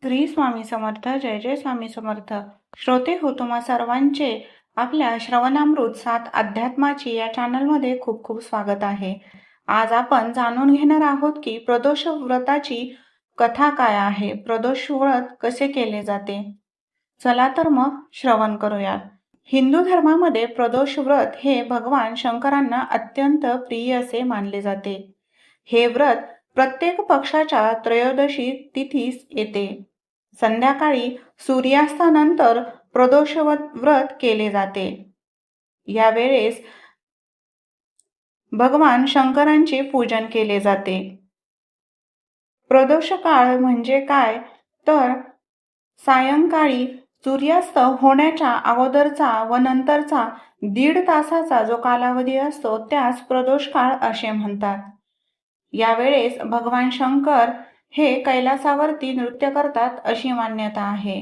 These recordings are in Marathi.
श्री स्वामी समर्थ. जय जय स्वामी समर्थ. श्रोते हो, तुम्हा सर्वांचे आपल्या श्रवणामृत 7 अध्यात्माची या चॅनलमध्ये खूप खूप स्वागत आहे. आज आपण जाणून घेणार आहोत की प्रदोष व्रताची कथा काय आहे, प्रदोष व्रत कसे केले जाते. चला तर मग श्रवण करूयात. हिंदू धर्मामध्ये प्रदोष व्रत हे भगवान शंकरांना अत्यंत प्रिय असे मानले जाते. हे व्रत प्रत्येक पक्षाच्या त्रयोदशी तिथीस येते. संध्याकाळी सूर्यास्तानंतर प्रदोष व्रत केले जाते. यावेळेस भगवान शंकरांचे पूजन केले जाते. प्रदोष काळ म्हणजे काय तर सायंकाळी सूर्यास्त होण्याच्या अगोदरचा व नंतरचा 1.5 तासाचा जो कालावधी असतो त्यास प्रदोष काळ असे म्हणतात. यावेळेस भगवान शंकर हे कैलासावरती नृत्य करतात अशी मान्यता आहे.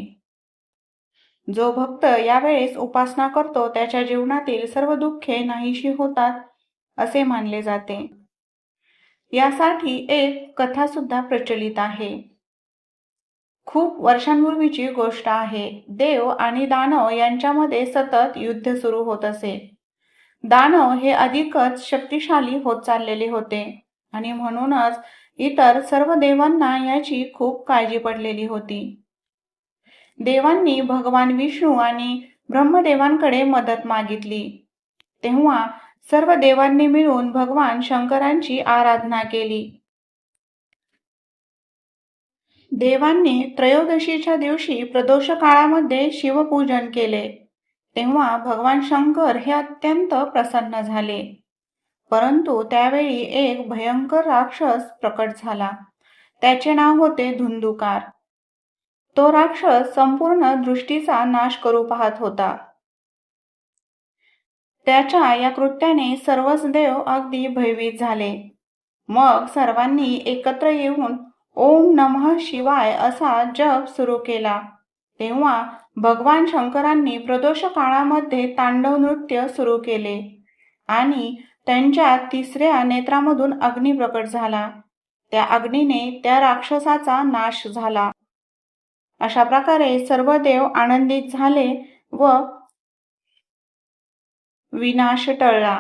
जो भक्त यावेळेस उपासना करतो त्याच्या जीवनातील सर्व दुःखे नाहीशी होतात असे मानले जाते. यासाठी एक कथा सुद्धा प्रचलित आहे. खूप वर्षांपूर्वीची गोष्ट आहे. देव आणि दानव यांच्यामध्ये सतत युद्ध सुरू होत असे. दानव हे अधिकच शक्तिशाली होत चाललेले होते आणि म्हणूनच इतर सर्व देवांना याची खूप काळजी पडलेली होती. देवांनी भगवान विष्णू आणि ब्रह्मदेवांकडे मदत मागितली. तेव्हा सर्व देवांनी मिळून भगवान शंकरांची आराधना केली. देवांनी त्रयोदशीच्या दिवशी प्रदोष काळामध्ये शिवपूजन केले. तेव्हा भगवान शंकर हे अत्यंत प्रसन्न झाले. परंतु त्यावेळी एक भयंकर राक्षस प्रकट झाला. त्याचे नाव होते धुंधुकार. तो राक्षस संपूर्ण दृष्टीचा नाश करू पाहत होता. त्याच्या या कृत्याने सर्वच देव अगदी भयभीत झाले. मग सर्वांनी एकत्र येऊन ओम नमः शिवाय असा जप सुरू केला. तेव्हा भगवान शंकरांनी प्रदोष काळामध्ये तांडव नृत्य सुरू केले आणि त्यांच्या 3ऱ्या नेत्रामधून अग्नी प्रकट झाला. त्या अग्नीने त्या राक्षसाचा नाश झाला. अशा प्रकारे सर्व देव आनंदित झाले व विनाश टळला.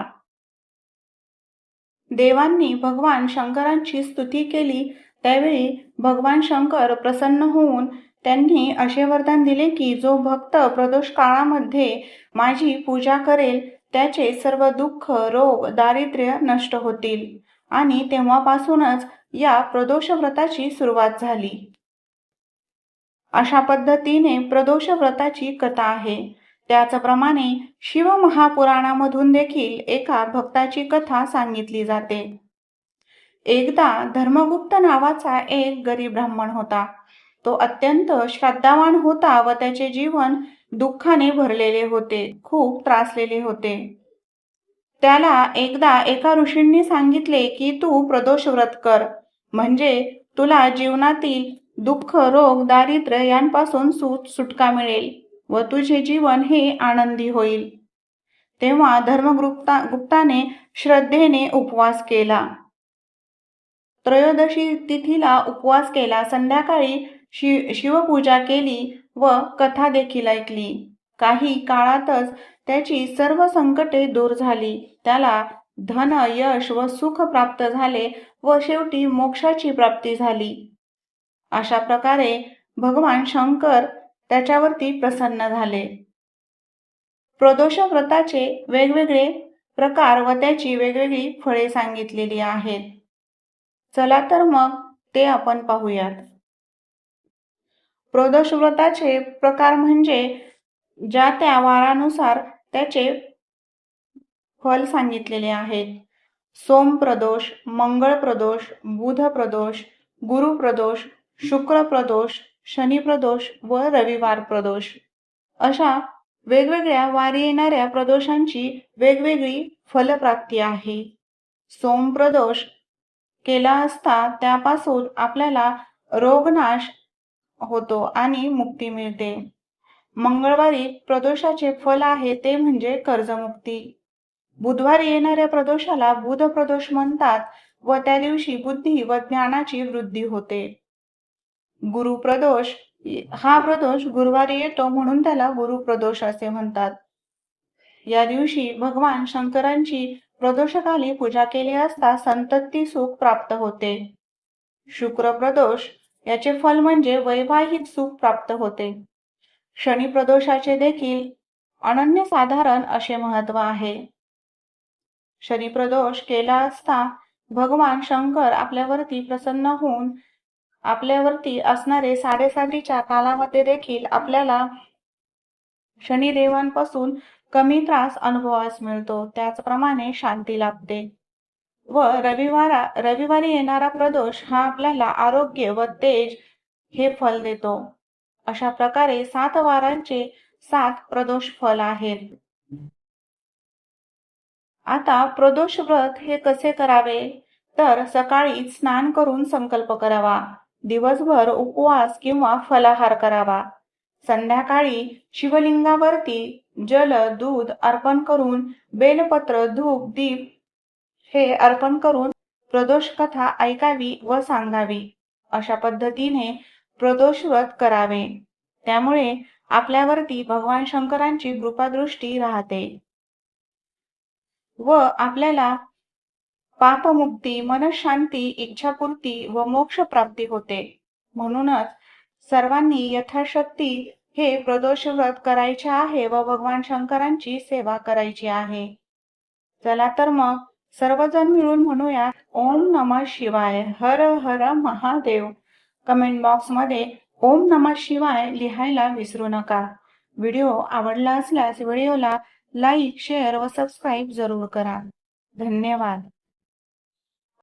देवांनी भगवान शंकरांची स्तुती केली. त्यावेळी भगवान शंकर प्रसन्न होऊन त्यांनी असे वरदान दिले की जो भक्त प्रदोष काळामध्ये माझी पूजा करेल त्याचे सर्व दुःख, रोग, दारिद्र्य नष्ट होतील. आणि तेव्हापासूनच या प्रदोष व्रताची सुरुवात झाली. अशा पद्धतीने प्रदोष व्रताची कथा आहे. त्याचप्रमाणे शिवमहापुराणामधून देखील एका भक्ताची कथा सांगितली जाते. एकदा धर्मगुप्त नावाचा एक गरीब ब्राह्मण होता. तो अत्यंत श्रद्धावान होता व त्याचे जीवन दुःखाने भरलेले होते, खूप त्रासलेले होते. त्याला एकदा एका ऋषींनी सांगितले की तू प्रदोष व्रत कर, म्हणजे तुला जीवनातील दुःख, रोग, दारिद्र्य यांपासून सुटका मिळेल व तुझे जीवन हे आनंदी होईल. तेव्हा धर्मगुप्ताने श्रद्धेने उपवास केला. त्रयोदशी तिथीला उपवास केला. संध्याकाळी शिवपूजा केली व कथा देखील ऐकली. काही काळातच त्याची सर्व संकटे दूर झाली. त्याला धन, यश व सुख प्राप्त झाले व शेवटी मोक्षाची प्राप्ती झाली. अशा प्रकारे भगवान शंकर त्याच्यावरती प्रसन्न झाले. प्रदोष व्रताचे वेगवेगळे प्रकार व त्याची वेगवेगळी फळे सांगितलेली आहेत. चला तर मग ते आपण पाहूयात. प्रदोष व्रताचे प्रकार म्हणजे ज्या त्या वारानुसार त्याचे फल सांगितलेले आहेत. सोम प्रदोष, मंगळ प्रदोष, बुध प्रदोष, गुरु प्रदोष, शुक्र प्रदोष, शनी प्रदोष व रविवार प्रदोष अशा वेगवेगळ्या वारी येणाऱ्या प्रदोषांची वेगवेगळी फलप्राप्ती आहे. सोम प्रदोष केला असता त्यापासून आपल्याला रोगनाश होतो आणि मुक्ती मिळते. मंगळवारी प्रदोषाचे फल आहे ते म्हणजे कर्जमुक्ती. बुधवारी येणाऱ्या प्रदोषाला बुध प्रदोष म्हणतात व त्या दिवशी बुद्धी व ज्ञानाची वृद्धी होते. गुरुप्रदोष हा प्रदोष गुरुवारी येतो म्हणून त्याला गुरुप्रदोष असे म्हणतात. या दिवशी भगवान शंकरांची प्रदोषकाली पूजा केली असता संतती सुख प्राप्त होते. शुक्र प्रदोष याचे फल म्हणजे वैवाहिक सुख प्राप्त होते. शनी प्रदोषाचे देखील अनन्यसाधारण असे महत्व आहे. शनी प्रदोष केला असता भगवान शंकर आपल्यावरती प्रसन्न होऊन आपल्यावरती असणारे साडेसातीच्या कालामध्ये देखील आपल्याला शनिदेवांपासून कमी त्रास अनुभवास मिळतो. त्याचप्रमाणे शांती लाभते. व रविवारी येणारा प्रदोष हा आपल्याला आरोग्य व तेज हे फल देतो. अशा प्रकारे 7 वारांचे 7 प्रदोष फल आहेत. आता प्रदोष व्रत हे कसे करावे तर सकाळी स्नान करून संकल्प करावा. दिवसभर उपवास किंवा फलाहार करावा. संध्याकाळी शिवलिंगावरती जल दूध अर्पण करून बेलपत्र धूप दीप हे अर्पण करून प्रदोष कथा ऐकावी व सांगावी. अशा पद्धतीने प्रदोष व्रत करावे. त्यामुळे आपल्यावरती भगवान शंकरांची कृपादृष्टी राहते व आपल्याला पापमुक्ती, मनशांती, इच्छापूर्ती व मोक्ष प्राप्ती होते. म्हणूनच सर्वांनी यथाशक्ती हे प्रदोष व्रत करायचे आहे व भगवान शंकरांची सेवा करायची आहे. चला तर मग सर्वजण मिळून म्हणूया ओम नमः शिवाय, हर हर महादेव. कमेंट बॉक्समध्ये ओम नमः शिवाय लिहायला विसरू नका. व्हिडिओ आवडला असल्यास व्हिडिओला लाईक, शेअर व सबस्क्राईब जरूर करा. धन्यवाद.